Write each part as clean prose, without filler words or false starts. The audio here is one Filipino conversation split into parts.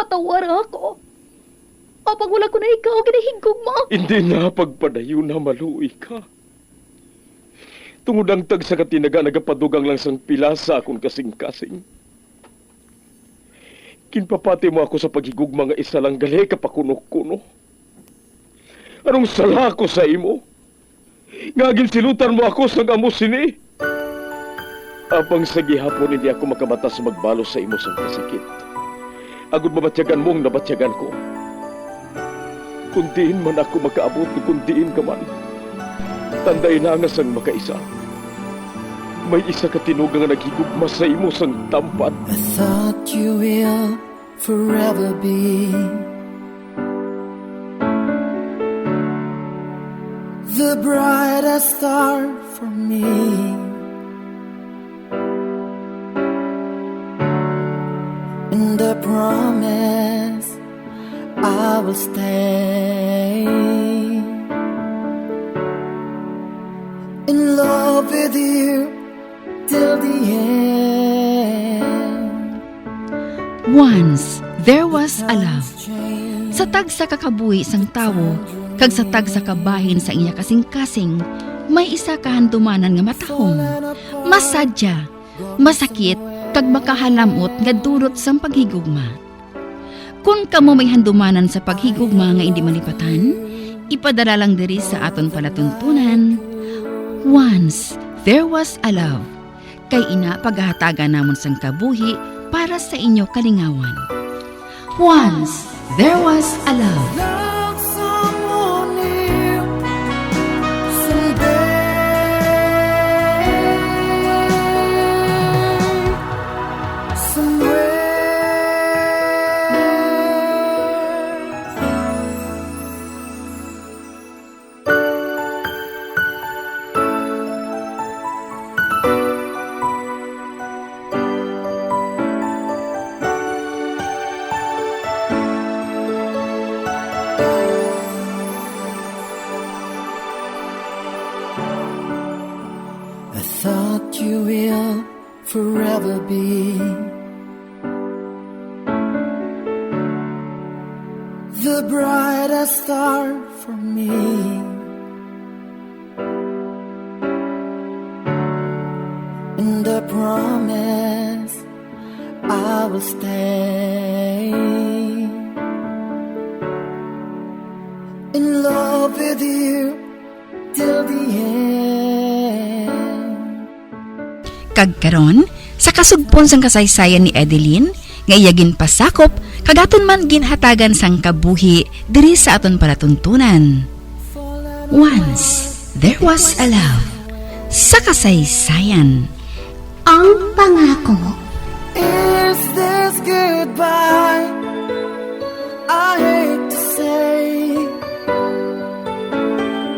patawar ako. Apang wala ko na ikaw, ginahigog mo. Hindi na pagpadayo na maluoy ka. Tungod ang tag sa katinaga nagapadugang lang sang pila sa akong kasing-kasing. Kinpapati mo ako sa paghigugma nga isa lang gali kapakuno-kuno. Anong sala ko sa imo? Ngagin silutan mo ako sa amo sini. Apang sa gihapon hindi ako makabatas magbalo sa imo sang kasakit. Agud mabatyagan mong nabatyagan ko. Kundiin man ako makaabot, kundiin ka man. Tanday na nga sang makaisa. May isa ka tinugang nga naghigugma sa imo sang tampat. I thought you will forever be the brightest star for me. And I promise I will stay in love with you till the end. Once, there was a love. Sa tag sa kakabuhi sang tawo, kag sa tag sa kabahin sa iya kasing-kasing, may isa kahandumanan nga matahong, masadya, masakit, kag makahalamot nga durot sang paghigugma. Kung kamo may handumanan sa paghigugma nga hindi malipatan, ipadala lang diri sa aton palatuntunan. Once, there was a love. Kay ina paghahatagan namon sang kabuhi para sa inyo kalingawan. Once, there was a love. Love someone new someday, I thought you will forever be the brightest star for me. And I promise I will stay in love with you till the end. Kag karon, sa kasugpon sang kasaysayan ni Adeline, nga iyagin pasakop, kagaton man ginhatagan sang kabuhi diri sa aton palatuntunan. Once, there was a love. Sa kasaysayan. Ang pangako. Is this goodbye? I hate to say,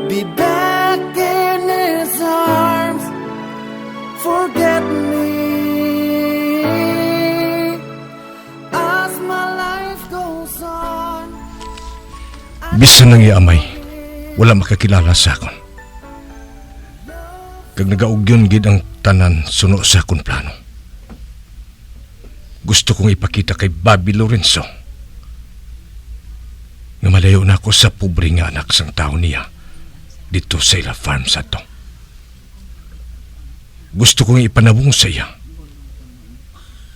be back in his arms, forget me as my life goes on. Bisan nang iamay, wala makakilala sa akon. Kag nagaugyon gid ang tanan suno sa akong plano. Gusto kong ipakita kay Bobby Lorenzo nga malayo na ako sa pobre nga anak sang tao niya dito sa ila farm sa to. Gusto kong ipanabong sa iya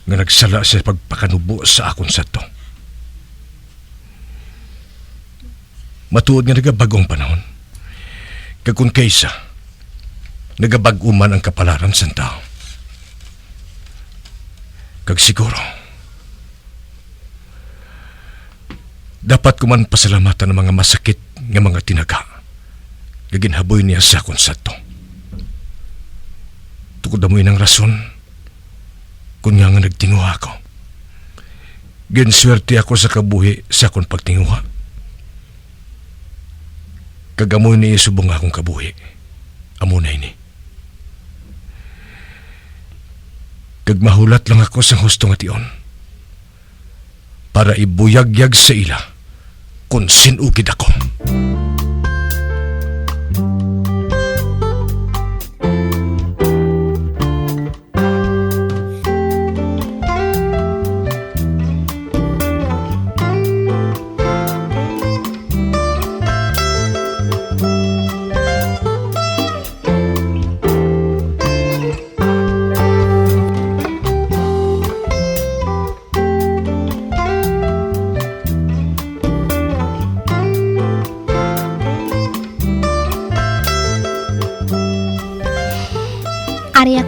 nga nagsala sa pagpakanubo sa akon sa to. Matuod nga nagabagong panahon. Kag kung kaysa nagabag-uman ang kapalaran sa tao. Kag siguro, dapat ko man pasalamatan ng mga masakit ng mga tinaga na ginhaboy niya sa akong sato. Tukod na mo ng rason kung nga nagtinguha ako. Ginswerte ako sa kabuhi sa akong pagtinguha. Kagamoy niya subong akong kabuhi. Amunay ni. Kag mahulat lang ako sa husto nga tion para ibuyagyag sa ila kung sinugid ako.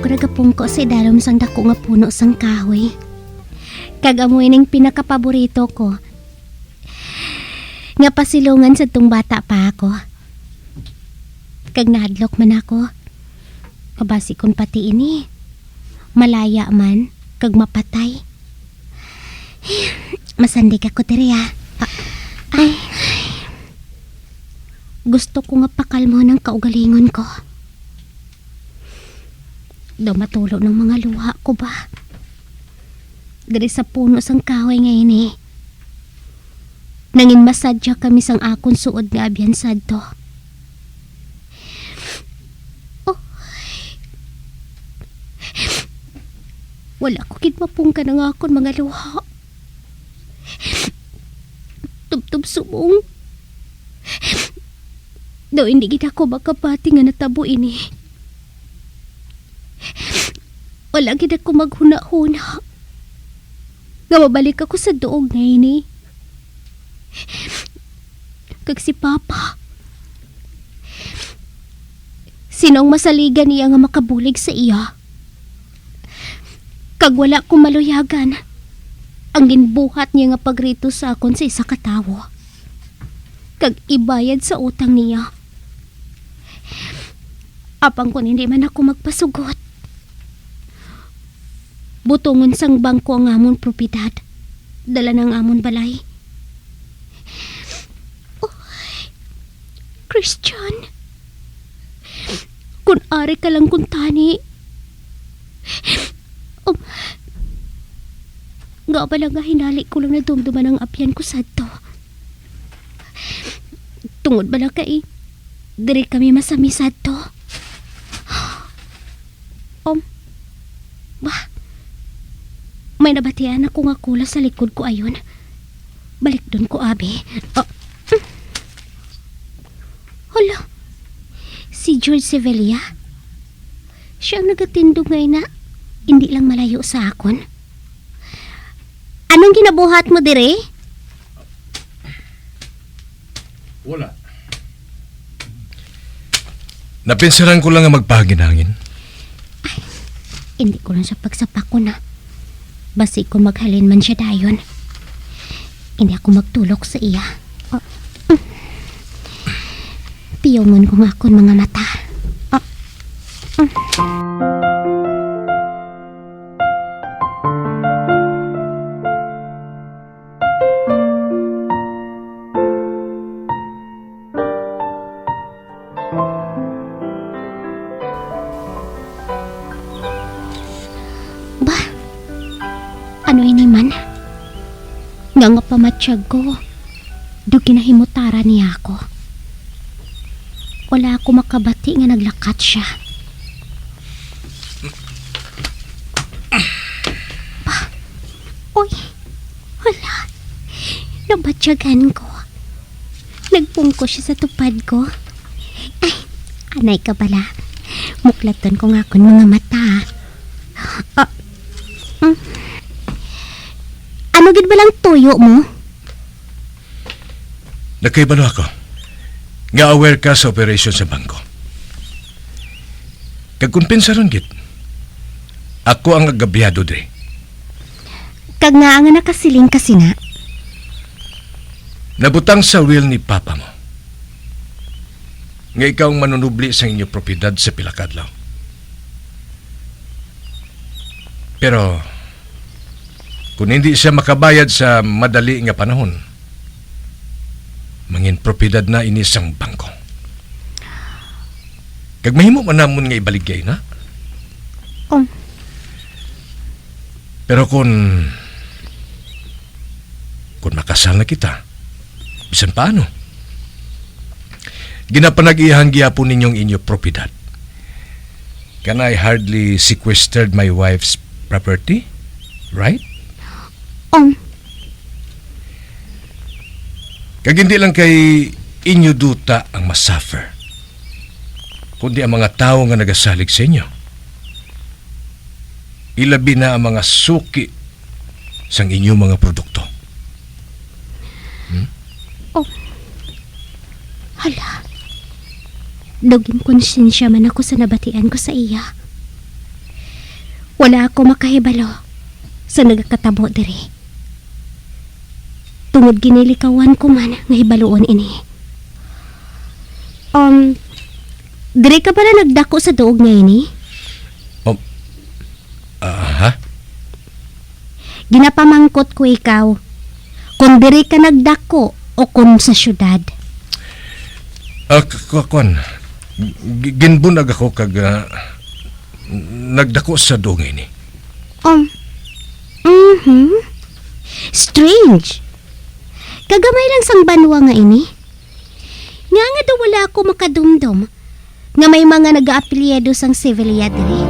ako nagapungko sa idalom sang dako nga puno sang kahoy. Kag amoy ning pinakapaborito ko. Nga pasilungan sa tung bata pa ako. Kag nahadlok man ako. Kabasi kon pati ini. Malaya man, kag mapatay. Masandig ako diri Ay. Gusto ko nga pakalmo ng kaugalingon ko. Daw matulo ng mga luha ko ba? Diri sa puno sang kahoy ngayon Nangin masadya kami sang akon suod nga abyansad to. Oh. Wala ko kid mapungka ng akon mga luha. Tub-tub sumong. Daw hindi gid ako makapati nga natabo ini. Wala gid ako maghuna-huna. Nga mabalik ako sa duog ngayon Kag si Papa. Sinong masaligan niya nga makabulig sa iya? Kag wala ko maluyagan. Ang ginbuhat niya nga pagrito sa akon sa isa katawo. Kag ibayad sa utang niya. Apang kung hindi man ako magpasugot. Butungon sang bangko ang amon propiedad. Dala ng amon balay. Oh, Christian. Kung ari ka lang kung tani. Nga ba lang nga hinali ko lang na dumduman ang apyan ko sa to. Tungod ba lang kay diri kami masamisad to. Bah, may nabatian ako nga kula sa likod ko ayon. Balik doon ko, abi. Hala, si George Sevilla. Siya ang nagatindog ngayon na hindi lang malayo sa akon. Anong ginabuhat mo dire? Wala. Napinsaran ko lang ang magpaginangin. Hindi ko lang siya pagsapak ko na. Basi kung maghalin man siya dayon. Hindi ako magtulok sa iya. Piyongon ko nga akong mga mata. Ano ini man? Nga pamatsyag ko. Dugi na himutara niya ako. Wala ako makabati nga naglakat siya. Uy, wala. Nabatsyagan ko. Nagpungko siya sa tupad ko. Ay, anay ka pala. Muklaton ko nga akong mga mata. Ano gid ba lang tuyo mo? Nakaibalo ako. Nga aware ka sa operasyon sa bangko. Kagkumpensaron gid. Ako ang agabyado dre. Kag nga nga nakasiling kasi na. Nabutang sa will ni Papa mo. Nga ikaw ang manunubli sa inyong propiedad sa Pilakadlaw. Pero kung hindi siya makabayad sa madali nga panahon, mangin propiedad na inisang bangko. Kag mahimo man namon nga ibaligay na. Pero kung makasal na kita, bisan paano? Ginapanag-ihang gyapon ninyong inyo propiedad. Can I hardly sequestered my wife's property? Right? Kag hindi lang kay inyo duta ang masuffer, kundi ang mga tao nga nagasalig sa inyo. Ilabi na ang mga suki sang inyong mga produkto. Hala. Duging konsensya man ako sa nabatian ko sa iya. Wala ako makahibalo sa nagakatabo diri. Tungod ginilikawan ko man nga hibaloon ini. Diri ka pala nagdako sa duog nga ini? Ha? Ginapamangkot ko ikaw. Kung diri ka nagdako o kung sa syudad. Kwan. Ginbunag ako kag nagdako sa duog ini. Strange. Kagamay lang sang banwa nga ini. Nga nga daw wala ako makadumdum nga may mga nag-aapilyado sang Sevilla diri.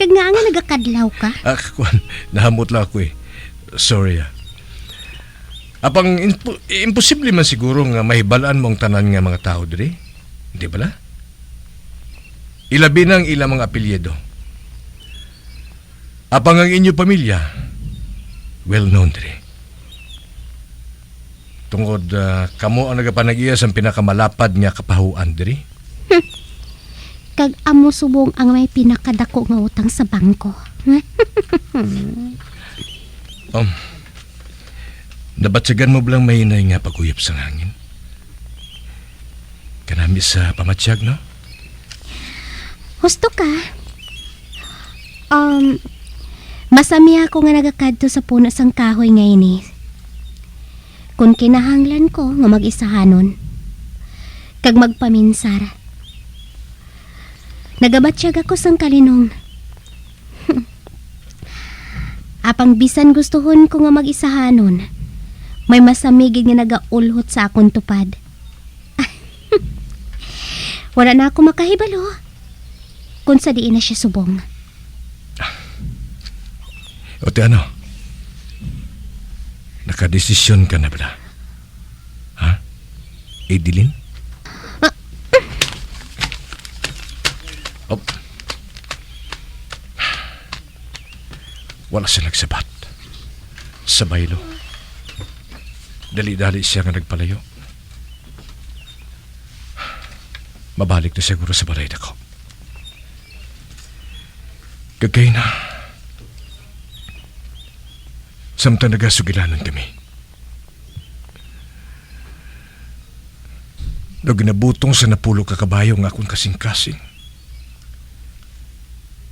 Kag nga nagakadlaw ka? Kwan, nahamot lang ako eh. Sorry Apang imposible man siguro nga mahibalaan mo ang tanan nga mga tao diri. Di ba la? Ilabi ng ilang mga apelyido. Apang ang inyo pamilya, well known diri. Tungod kamo ang nagapanag-iya sa pinakamalapad nga kapahuan diri. Kag amo subong ang may pinakadako nga utang sa bangko. Nabatsagan mo blang may inay nga paguyap sa hangin? Kanami sa pamatsyag, no? Husto ka? Masami ako nga nagakadto sa puno sang kahoy nga ini. Kung kinahanglan ko nga mag-isahanon, kag magpaminsar. Nagabatsyag ako sang kalinong. Apang bisan gustuhon ko nga mag-isahanon, may masamigig nga nagaulhot sa akong tupad. Wala na ako makahibalo kung sa diin na siya subong. O ti ano? Nakadesisyon ka na ba? Ha? Edilin? Wala siya nagsabat. Sa baylo. Dali-dali siya nga nagpalayo. Mabalik na siguro sa balay ko. Kagay na. Samtang nagasugilanan kami. No ginabutong sa napulo kakabayo nga akong kasing-kasing.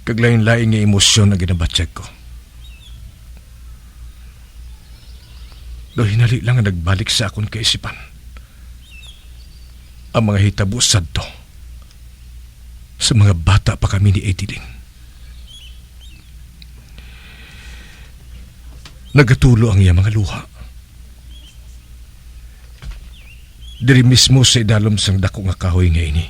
Kaglain-laing nga emosyon na ginabatsyag ko. Do hinali lang nga nagbalik sa akong kaisipan. Ang mga hitabo sadto sa mga bata pa kami ni Edilin. Nagatulo ang iya mga luha. Diri mismo sa idalom sang dako nga kahoy nga ini.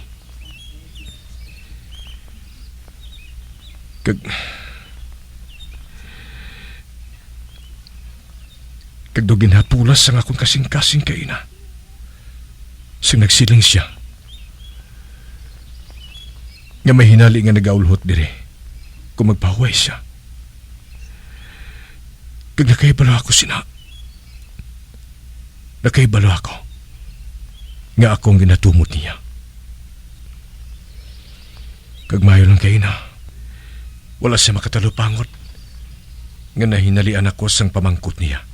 Kagdo ginhapulas ang akong kasing-kasing kaina. Sing nagsiling siya. Nga may hinali nga nagaulhot dire kung magpahuway siya. Kag nakaibalo ako sina. Nakaibalo ako nga akong ginatumot niya. Kag mayo lang kaina. Wala siya makatalupangot nga nahinalian ako sang pamangkot niya.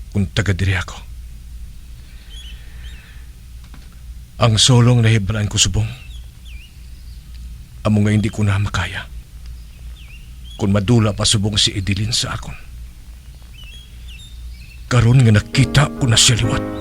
Kung taga-diri ako. Ang solong nahibalaan ko subong. Amo nga hindi ko na makaya. kung madula pa subong si Idilin sa akon. Karon nga nakita ko na siya liwat.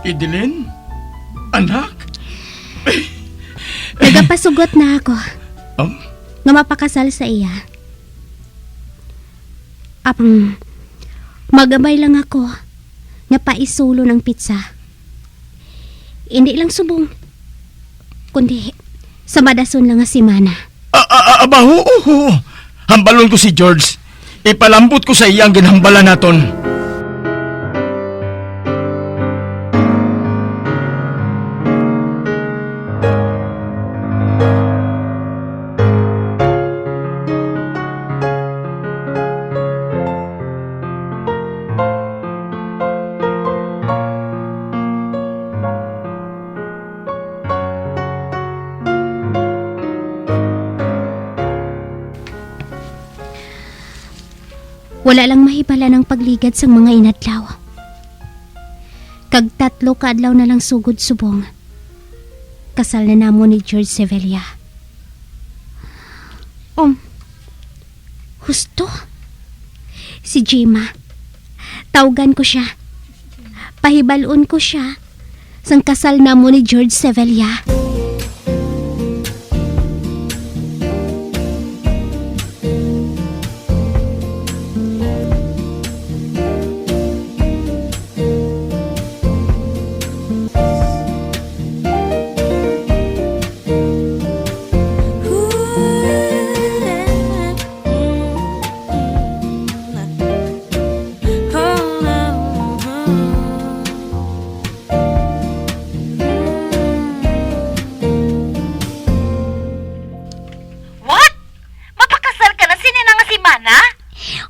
Idilin? Anak? Nagapasugot na ako Um, nga mapakasal sa iya. Magamay lang ako nga paisulo ng pizza. Hindi lang subong, kundi sa madason lang nga simana. Abaho, hambalon ko si George. Ipalambot ko sa iyang ginhambala naton. Wala lang mahibala ng pagligad sa mga inadlaw. Kag 3 ka adlaw na lang sugod subong. Kasal na namo ni George Sevilla. Husto? Si Jima. Tawgan ko siya. Pahibalon ko siya sang kasal namo ni George Sevilla.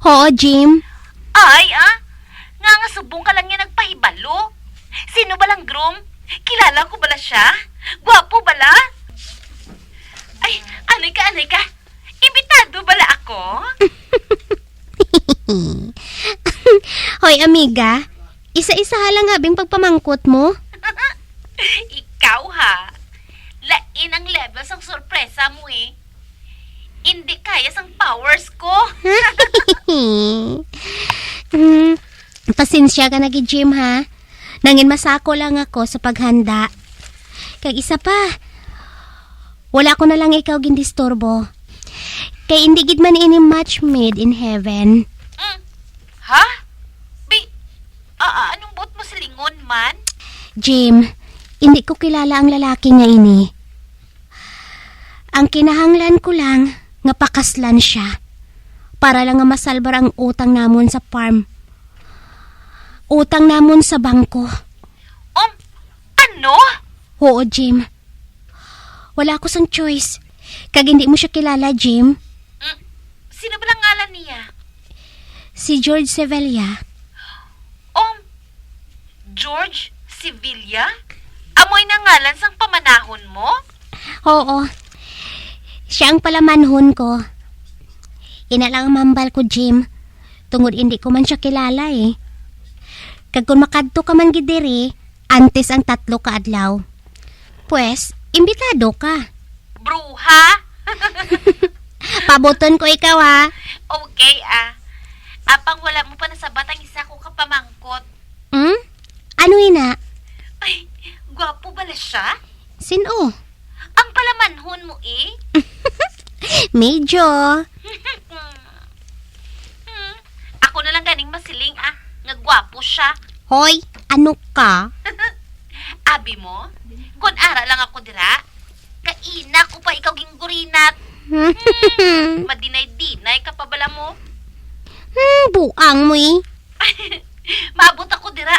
Oo, Jim. Ay, nga subong ka lang niya nagpahibalo. Sino ba lang groom? Kilala ko bala siya? Gwapo bala? Ay, anay ka? Imbitado bala ako? Hoy, amiga. Isa-isa lang habing pagpamangkot mo. Ikaw ha. Lain ang levels ang sorpresa mo eh. Hindi kaya sang powers ko. Pasensya ka na Jim ha. Nangin masako lang ako sa paghanda. Kag isa pa, wala ko na lang ikaw gindisturbo. Kay hindi gid man ini match made in heaven. Ha? Anong buot mo sa lingon man? Jim, hindi ko kilala ang lalaki nga ini. Ang kinahanglan ko lang nga pakaslan siya para lang nga masalbar ang utang namon sa farm. Utang namon sa bangko. Ano? Oo, Jim. Wala ko sang choice. Kag hindi mo siya kilala, Jim. Sino ba lang ngalan niya? Si George Sevilla. George Sevilla? Amoy na ngalan sang pamanahon mo? Oo. Siya ang palamanhon ko. Ina lang ang mambal ko, Jim. Tungod hindi ko man siya kilala eh. Kag kung makadto ka man gidiri, antes ang 3 ka adlaw. Pues, imbitado ka. Bruha? Pabuton ko ikaw ha. Okay Apang wala mo pa nasabat ang isa ko kapamangkot. Ano ina? Ay, gwapo bala siya? Sino? Ang palamanhon mo eh. Medyo. Ako na lang ganing masiling nga gwapo siya. Hoy, ano ka? Abi mo, kung ara lang ako dira, kaina ko pa ikaw ginggurinat. Madinay-dinay ka pa bala mo. Buang mo eh. Maabot ako dira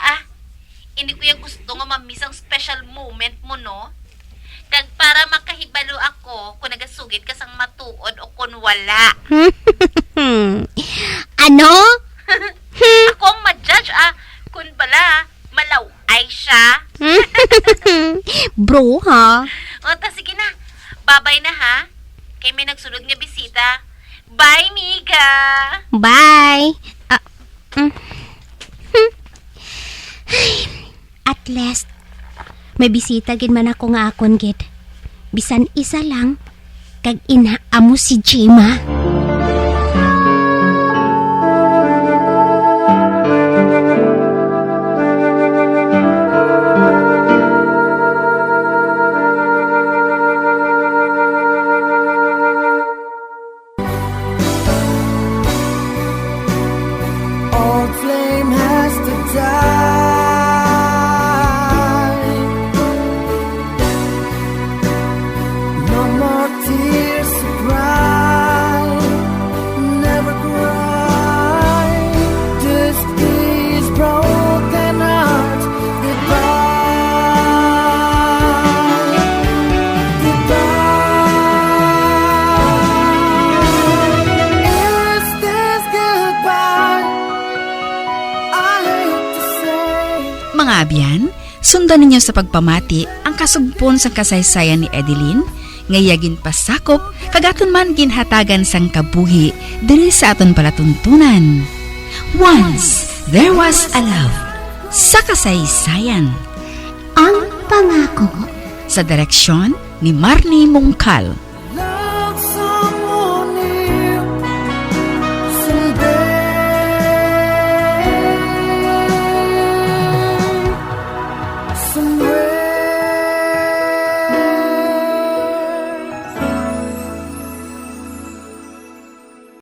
Hindi ko yung gusto nga mamiss ang special moment mo, no? Kag para makahibalo ako kung nagasugid ka sang matuod o kung wala. Ano? Ako ang ma-judge, pala, malaway siya. Bro, ha? O, ta sige na. Babay na ha. Kay may nagsunod nga bisita. Bye, Miga! Bye. At least, may bisita gid man ako nga akon gid. Bisan isa lang, kag inaamo si Jima. Old flame has to die. No more tears to cry. Never cry. Just these broken hearts. Goodbye. Goodbye. Is this goodbye? I hate to say. Mga abyan, sundan ninyo sa pagpamati ang kasugpon sa kasaysayan ni Edeline, ngayagin pasakop, kagaton man ginhatagan sang kabuhi, diri sa aton palatuntunan. Once, there was a love. Sa kasaysayan. Ang pangako. Sa direksyon ni Marnie Mongcal.